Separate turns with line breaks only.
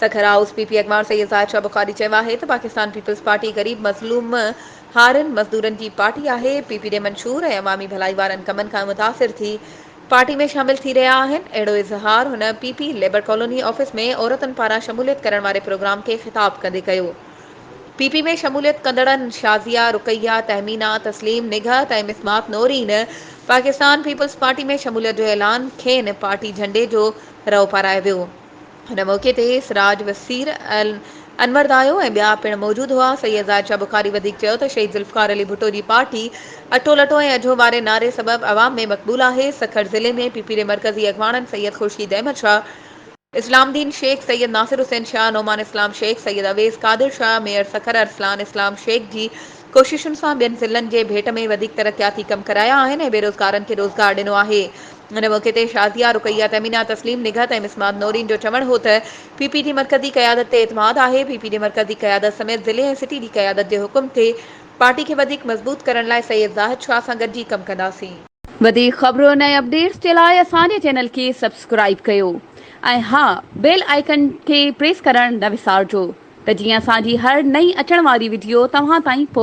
Sukkur house PP अखबार सैयद ज़ाहिद शाह बुखारी चयो आहे त पाकिस्तान पीपल्स पार्टी गरीब मज़लूम हारनि मज़दूरनि जी पार्टी आहे। पीपी जे मंशूर ऐं अवामी भलाई वारनि कमनि खां मुतासिर थी पार्टी में शामिल थी रहिया आहिनि। अहिड़ो इज़हार हुन पीपी लेबर कॉलोनी ऑफिस में औरतुनि पारां शमूलियत करण वारे प्रोग्राम खे ख़िताब कंदे कयो। पीपी में शमूलियत कंदड़नि शाज़िया, रुकैया, तहमीना, तस्लीम, निगहत ऐं मिसमात नोरीन पाकिस्तान पीपल्स पार्टी में शमूलियत जो ऐलान खेनि पार्टी झंडे जो रओ पारायो वियो। हिन मौक़े ते सिराज वसीर अनवर दायो ऐं ॿिया पिणु मौजूदु हुआ। सैयद ज़ाहिद शाह बुखारी वधीक चयो त शहीद ज़ुल्फ़िकार अली भुट्टो जी पार्टी अटो लटो ऐं अझो वारे नारे सबबि अवाम में मक़बूल आहे। सखर ज़िले में पीपी जे मरकज़ी अॻवाननि सैयद ख़ुर्शीद अहमद शाह, इस्लामदीन शेख, सैयद नासिर हुसैन शाह, नोमान इस्लाम शेख, सैयद अवेज़ कादिर शाह, मेयर सखर अरसलान इस्लाम शेख जी कोशिशुनि सां ॿियनि ज़िलनि जे भेट में वधीक तरक़ियाती कम कराया आहिनि ऐं बेरोज़गारनि खे रोज़गार ॾिनो आहे। हिन मौक़े ते शाज़िया, रुकैया, तहमीना, तस्लीम, निगहत ऐं मिसमात नौरीन जो चवणु हो त पीपी जी मरकज़ी क़यादत ते एतमाद आहे। पीपी जे मरकज़ी क़यादत समेत ज़िले ऐं सिटी जी क़यादत जे हुकुम ते पार्टी खे वधीक मज़बूत करण लाइ सैयद ज़ाहिद शाह सां गॾिजी कमु कंदासीं। वधीक ख़बरुनि ऐं अपडेट्स जे लाइ असांजे चैनल खे सब्सक्राइब कयो ऐं हा, बेल आइकन खे प्रेस करणु न विसारिजो त जीअं असांजी हर नई अचण वारी वीडियो तव्हां ताईं पहुचे।